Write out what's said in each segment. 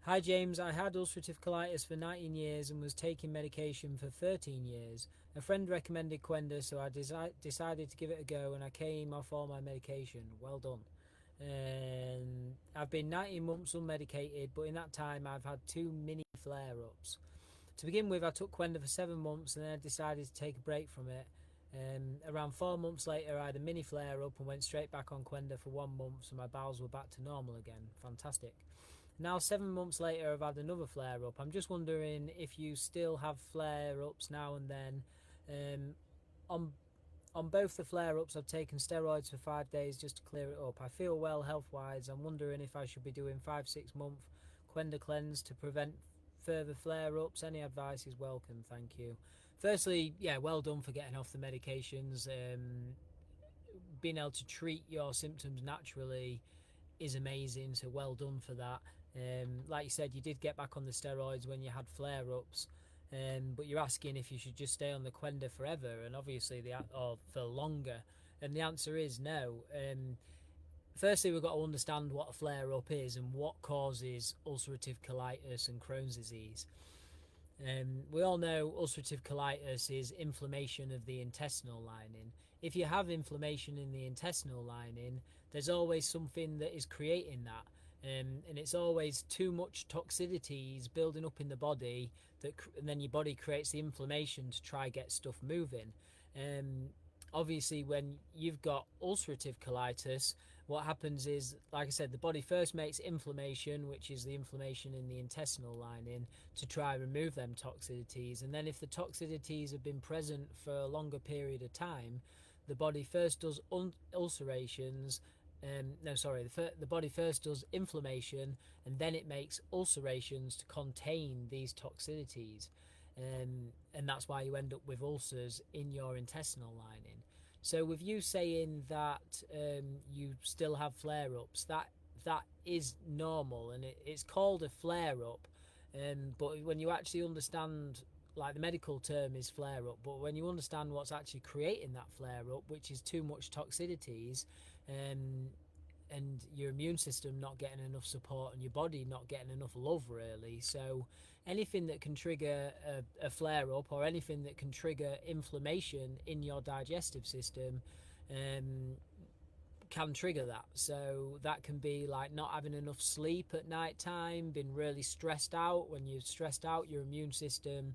Hi James, I had ulcerative colitis for 19 years and was taking medication for 13 years. A friend recommended Qenda, so I decided to give it a go and I came off all my medication. Well done. I've been 19 months unmedicated, but in that time I've had two mini flare ups. To begin with, I took Qenda for 7 months and then I decided to take a break from it. Around 4 months later, I had a mini flare up and went straight back on Qenda for 1 month, so my bowels were back to normal again. Fantastic. Now, 7 months later, I've had another flare up. I'm just wondering if you still have flare ups now and then. Um, on on both the flare ups, I've taken steroids for 5 days just to clear it up. I feel well health wise. I'm wondering if I should be doing 5 6 month Qenda cleanse to prevent further flare ups. Any advice is welcome. Thank you. Firstly, yeah, well done for getting off the medications. Being able to treat your symptoms naturally is amazing. So well done for that. Like you said, you did get back on the steroids when you had flare ups. But you're asking if you should just stay on the Qenda forever, and obviously or for longer. And the answer is no. Firstly, we've got to understand what a flare up is and what causes ulcerative colitis and Crohn's disease. We all know ulcerative colitis is inflammation of the intestinal lining. If you have inflammation in the intestinal lining, there's always something that is creating that. And it's always too much toxicities building up in the body and then your body creates the inflammation to try get stuff moving. Um, Obviously, when you've got ulcerative colitis, what happens is, like I said, the body first makes inflammation, which is the inflammation in the intestinal lining, to try remove them toxicities. And then if the toxicities have been present for a longer period of time, the body first does ulcerations. No, sorry, the body first does inflammation and then it makes ulcerations to contain these toxicities. And that's why you end up with ulcers in your intestinal lining. So with you saying that you still have flare-ups, that is normal, and it's called a flare-up. But when you actually understand, like the medical term is flare-up, but when you understand what's actually creating that flare-up, which is too much toxicities, um, and your immune system not getting enough support and your body not getting enough love, really. So anything that can trigger a flare up or anything that can trigger inflammation in your digestive system um, can trigger that. So that can be like not having enough sleep at night time, being really stressed out. When you're stressed out, your immune system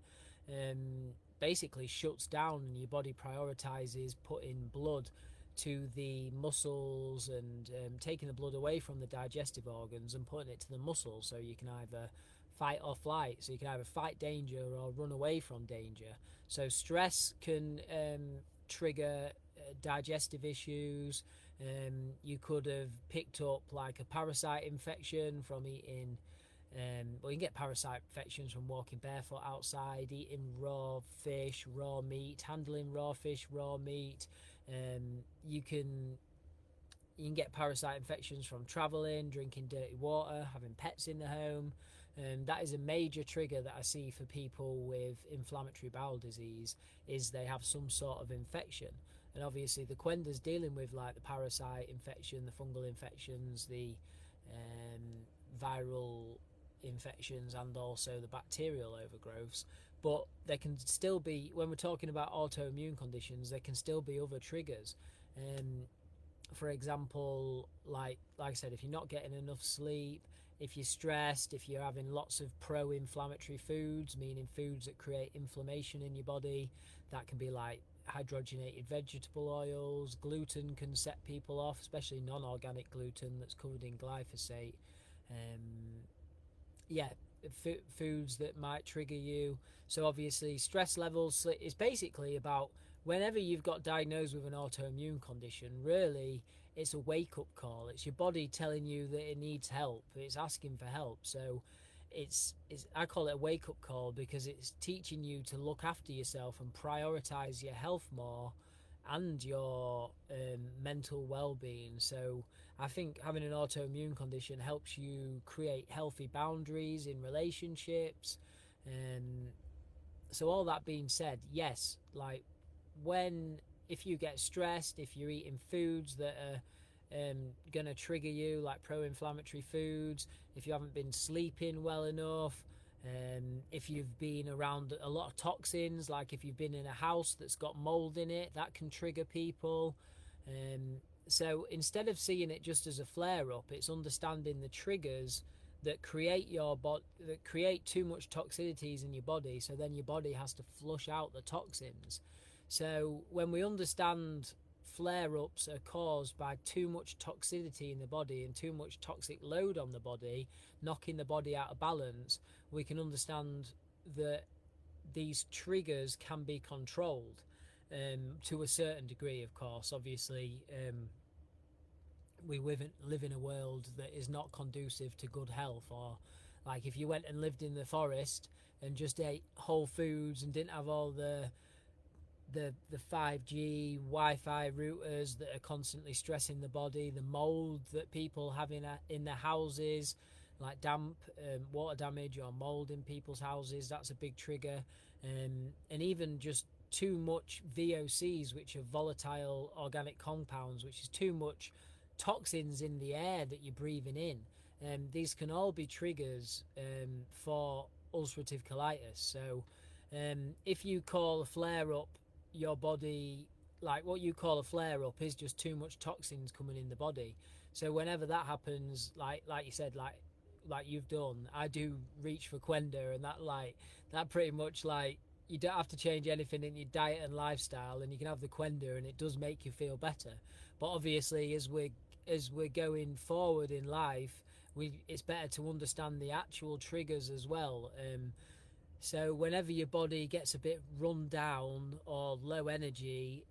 basically shuts down and your body prioritizes putting blood to the muscles and taking the blood away from the digestive organs and putting it to the muscles, so you can either fight or flight, so you can either fight danger or run away from danger. So stress can trigger digestive issues. You could have picked up like a parasite infection from eating. Well, you can get parasite infections from walking barefoot outside, eating raw fish, raw meat, handling raw fish, raw meat. You can get parasite infections from traveling, drinking dirty water, having pets in the home. That is a major trigger that I see for people with inflammatory bowel disease, is they have some sort of infection. And obviously the Qenda's dealing with like the parasite infection, the fungal infections, the viral infections, and also the bacterial overgrowths. But there can still be, when we're talking about autoimmune conditions, there can still be other triggers. For example, like I said, if you're not getting enough sleep, if you're stressed, if you're having lots of pro-inflammatory foods, meaning foods that create inflammation in your body, that can be like hydrogenated vegetable oils. Gluten can set people off, especially non-organic gluten that's covered in glyphosate. um, yeah, foods that might trigger you. So obviously stress levels is basically about, whenever you've got diagnosed with an autoimmune condition, really it's a wake-up call. It's your body telling you that it needs help, it's asking for help. So it's I call it a wake-up call, because it's teaching you to look after yourself and prioritize your health more and your mental well-being. So I think having an autoimmune condition helps you create healthy boundaries in relationships. um, so all that being said, yes, like when if you get stressed, if you're eating foods that are going to trigger you, like pro-inflammatory foods, if you haven't been sleeping well enough, if you've been around a lot of toxins, like if you've been in a house that's got mold in it, that can trigger people. So instead of seeing it just as a flare-up, it's understanding the triggers that create that create too much toxicities in your body, so then your body has to flush out the toxins. So when we understand flare-ups are caused by too much toxicity in the body and too much toxic load on the body, knocking the body out of balance, we can understand that these triggers can be controlled, to a certain degree, of course. Obviously, we live in a world that is not conducive to good health. Or like if you went and lived in the forest and just ate whole foods and didn't have all the 5G Wi-Fi routers that are constantly stressing the body, the mold that people have in their houses, like damp, water damage or mold in people's houses, that's a big trigger. And even just too much VOCs, which are volatile organic compounds, which is too much toxins in the air that you're breathing in. These can all be triggers for ulcerative colitis. So if you call a flare-up your body, like what you call a flare-up is just too much toxins coming in the body. So whenever that happens, like you said, like you've done, I do reach for Qenda, and that pretty much, like, you don't have to change anything in your diet and lifestyle, and you can have the Qenda and it does make you feel better. But obviously as we're going forward in life, it's better to understand the actual triggers as well. So whenever your body gets a bit run down or low energy,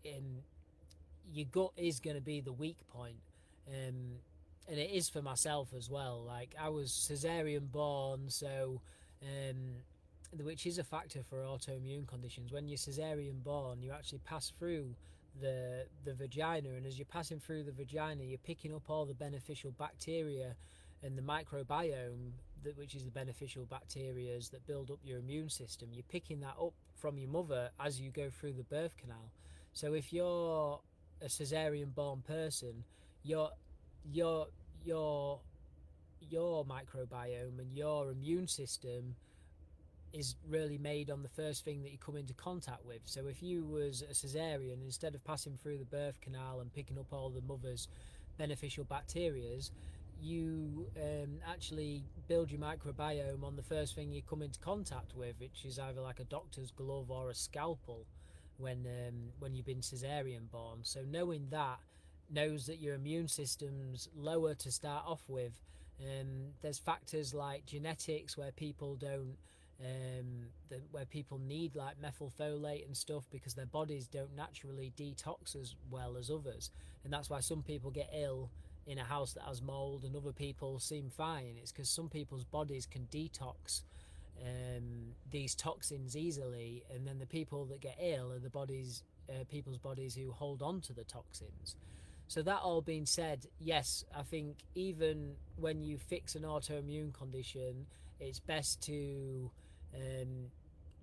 your gut is going to be the weak point. And it is for myself as well. Like, I was cesarean born, so which is a factor for autoimmune conditions. When you're cesarean born, you actually pass through the vagina, and as you're passing through the vagina, you're picking up all the beneficial bacteria and the microbiome, which is the beneficial bacteria that build up your immune system. You're picking that up from your mother as you go through the birth canal. So if you're a cesarean born person, your microbiome and your immune system is really made on the first thing that you come into contact with. So if you was a cesarean, instead of passing through the birth canal and picking up all the mother's beneficial bacterias, you actually build your microbiome on the first thing you come into contact with, which is either like a doctor's glove or a scalpel when you've been cesarean born. So knowing that knows that your immune system's lower to start off with. There's factors like genetics where people don't where people need like methylfolate and stuff because their bodies don't naturally detox as well as others, and that's why some people get ill in a house that has mold and other people seem fine. It's because some people's bodies can detox these toxins easily, and then the people that get ill are people's bodies who hold on to the toxins. So that all being said, yes, I think even when you fix an autoimmune condition, it's best to,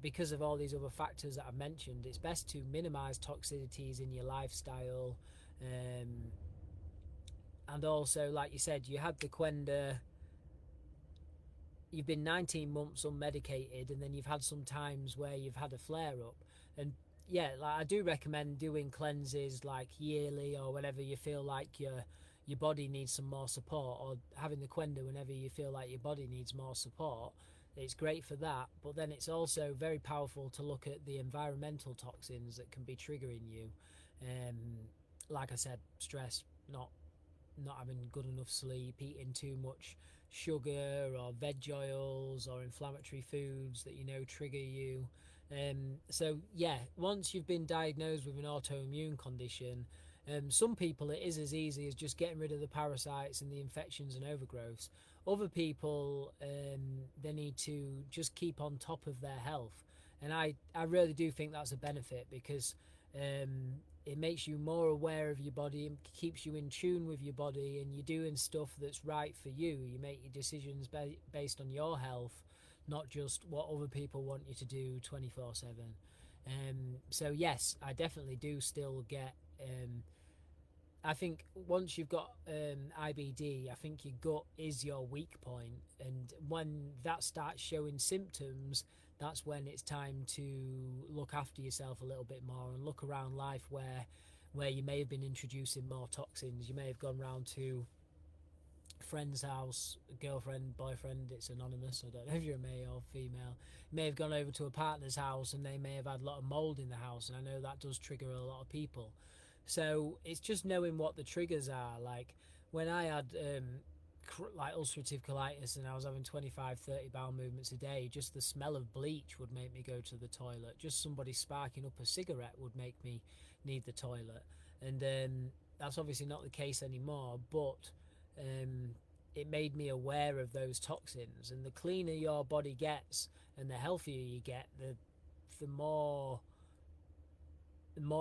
because of all these other factors that I've mentioned, it's best to minimize toxicities in your lifestyle. And also, like you said, you had the Qenda, you've been 19 months unmedicated, and then you've had some times where you've had a flare-up. And yeah, like, I do recommend doing cleanses like yearly or whenever you feel like your body needs some more support, or having the Qenda whenever you feel like your body needs more support. It's great for that, but then it's also very powerful to look at the environmental toxins that can be triggering you. Like I said, stress, not having good enough sleep, eating too much sugar or veg oils or inflammatory foods that trigger you. So yeah, once you've been diagnosed with an autoimmune condition, some people it is as easy as just getting rid of the parasites and the infections and overgrowths. Other people, they need to just keep on top of their health, and I really do think that's a benefit, because it makes you more aware of your body and keeps you in tune with your body, and you're doing stuff that's right for you. You make your decisions based on your health, not just what other people want you to do 24/7. So yes, I definitely do still get I think once you've got IBD, I think your gut is your weak point, and when that starts showing symptoms, that's when it's time to look after yourself a little bit more and look around life where you may have been introducing more toxins. You may have gone round to a friend's house, girlfriend, boyfriend, it's anonymous, I don't know if you're a male or female. You may have gone over to a partner's house and they may have had a lot of mold in the house, and I know that does trigger a lot of people. So it's just knowing what the triggers are. Like when I had like ulcerative colitis and I was having 25, 30 bowel movements a day, just the smell of bleach would make me go to the toilet. Just somebody sparking up a cigarette would make me need the toilet. And that's obviously not the case anymore, but um, it made me aware of those toxins. And the cleaner your body gets and the healthier you get, the more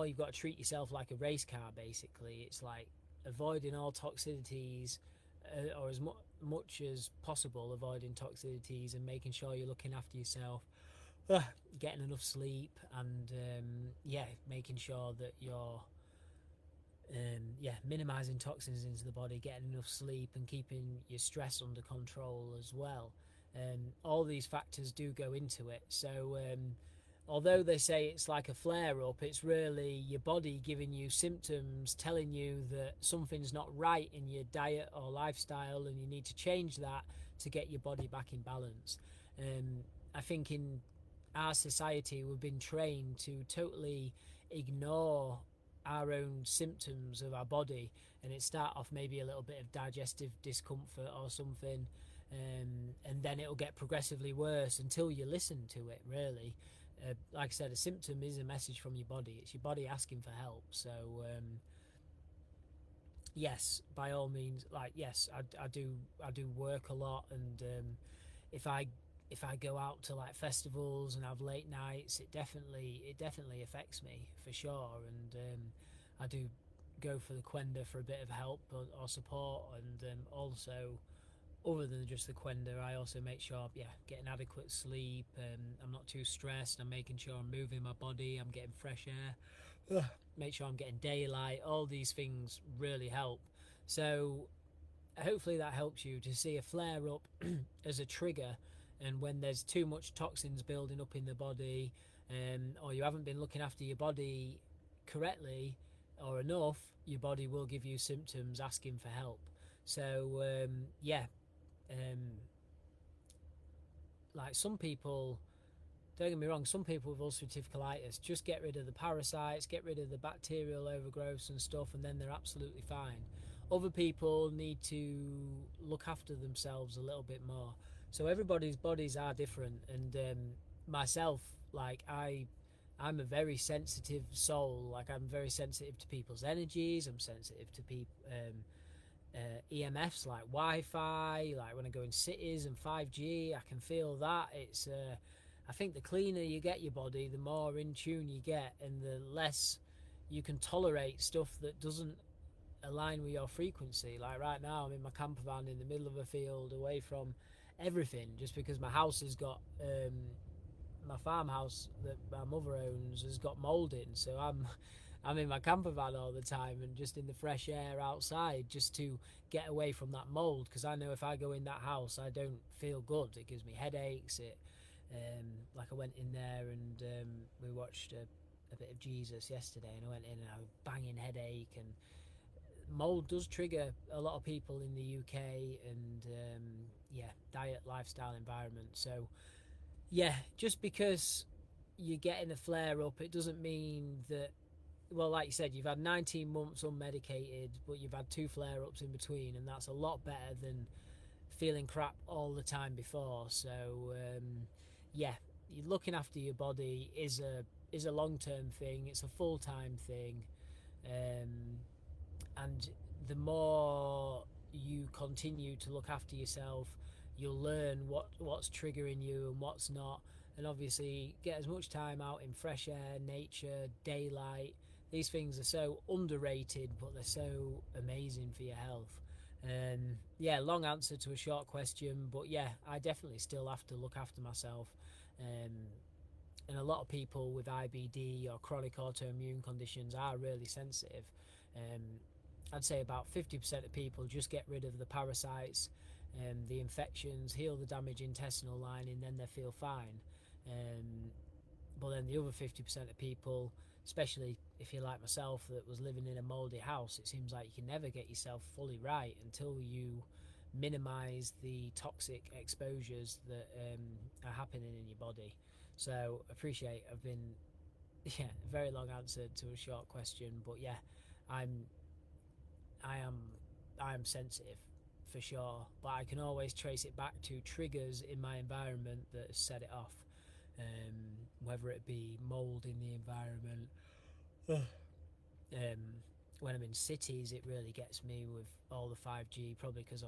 you've got to treat yourself like a race car. Basically, it's like avoiding all toxicities, or as much as possible avoiding toxicities, and making sure you're looking after yourself, getting enough sleep, and making sure that you're minimizing toxins into the body, getting enough sleep, and keeping your stress under control as well. All these factors do go into it. So although they say it's like a flare-up, it's really your body giving you symptoms, telling you that something's not right in your diet or lifestyle, and you need to change that to get your body back in balance. I think in our society, we've been trained to totally ignore our own symptoms of our body, and it start off maybe a little bit of digestive discomfort or something, and then it'll get progressively worse until you listen to it, really. Like I said, a symptom is a message from your body. It's your body asking for help. So yes, by all means, like yes, I do work a lot, and if I go out to like festivals and have late nights, it definitely affects me for sure. And I do go for the Qenda for a bit of help or support, and also, other than just the Qenda, I also make sure, getting adequate sleep. I'm not too stressed. I'm making sure I'm moving my body. I'm getting fresh air. Make sure I'm getting daylight. All these things really help. So hopefully that helps you to see a flare up as a trigger, and when there's too much toxins building up in the body, or you haven't been looking after your body correctly or enough, your body will give you symptoms asking for help. So like some people, don't get me wrong, some people with ulcerative colitis just get rid of the parasites, get rid of the bacterial overgrowths and stuff, and then they're absolutely fine. Other people need to look after themselves a little bit more. So everybody's bodies are different, and myself, like I'm a very sensitive soul. Like I'm very sensitive to people's energies. I'm sensitive to people. EMFs like Wi-Fi, like when I go in cities, and 5G, I can feel that. It's I think the cleaner you get your body, the more in tune you get, and the less you can tolerate stuff that doesn't align with your frequency. Like right now, I'm in my camper van in the middle of a field, away from everything, just because my house has got my farmhouse that my mother owns has got mold in. So I'm in my camper van all the time and just in the fresh air outside, just to get away from that mold, because I know if I go in that house, I don't feel good. It gives me headaches. Like I went in there and we watched a bit of Jesus yesterday, and I went in and I was banging headache. And mold does trigger a lot of people in the UK, and diet, lifestyle, environment. So just because you're getting a flare up, it doesn't mean that, well, like you said, you've had 19 months unmedicated, but you've had 2 flare-ups in between, and that's a lot better than feeling crap all the time before. So you're looking after your body is a long-term thing. It's a full-time thing, and the more you continue to look after yourself, you'll learn what's triggering you and what's not. And obviously get as much time out in fresh air, nature, daylight. These things are so underrated, but they're so amazing for your health. Long answer to a short question, but I definitely still have to look after myself. And a lot of people with IBD or chronic autoimmune conditions are really sensitive. I'd say about 50% of people just get rid of the parasites, the infections, heal the damaged intestinal lining, then they feel fine. Um, but then the other 50% of people, especially if you're like myself that was living in a mouldy house, it seems like you can never get yourself fully right until you minimize the toxic exposures that are happening in your body. So appreciate I've been yeah, very long answer to a short question, but yeah, I'm I am I am sensitive for sure, but I can always trace it back to triggers in my environment that has set it off. Whether it be mold in the environment, um, when I'm in cities, it really gets me with all the 5G, probably because I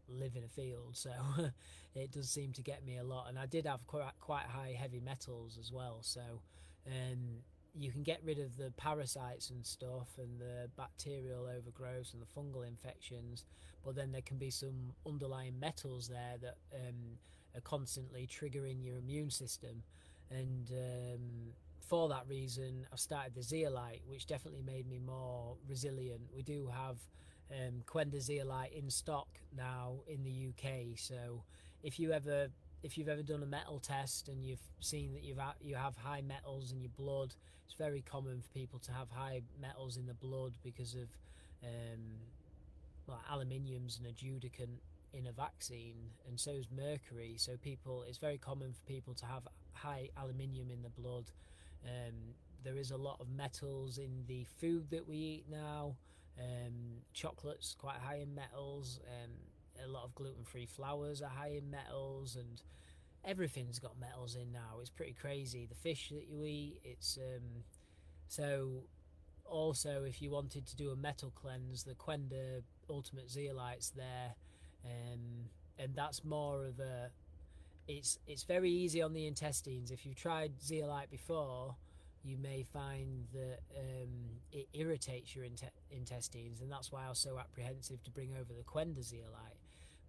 live in a field, so it does seem to get me a lot. And I did have quite high heavy metals as well, so you can get rid of the parasites and stuff and the bacterial overgrowth and the fungal infections, but then there can be some underlying metals there that are constantly triggering your immune system. And for that reason, I've started the zeolite, which definitely made me more resilient. We do have Qenda zeolite in stock now in the UK. So if you ever if you've ever done a metal test and you've seen that you have high metals in your blood, it's very common for people to have high metals in the blood because of like aluminium's an adjudicant in a vaccine, and so is mercury. So it's very common for people to have high aluminium in the blood. Um, there is a lot of metals in the food that we eat now. Chocolate's quite high in metals. A lot of gluten-free flours are high in metals, and everything's got metals in now. It's pretty crazy. The fish that you eat, it's so. Also, if you wanted to do a metal cleanse, the Qenda Ultimate Zeolite's there, and that's more of a. It's very easy on the intestines. If you've tried zeolite before, you may find that it irritates your intestines, and that's why I was so apprehensive to bring over the Qenda zeolite.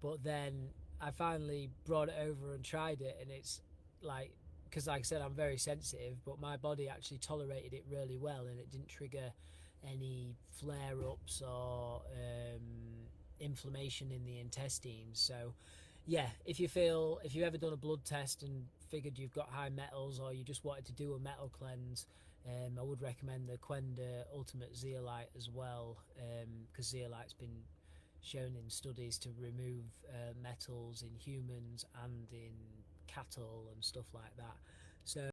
But then I finally brought it over and tried it, and it's like, because like I said, I'm very sensitive, but my body actually tolerated it really well, and it didn't trigger any flare-ups or inflammation in the intestines. So yeah, if you've ever done a blood test and figured you've got high metals, or you just wanted to do a metal cleanse, I would recommend the Qenda Ultimate Zeolite as well, because zeolite's been shown in studies to remove metals in humans and in cattle and stuff like that. So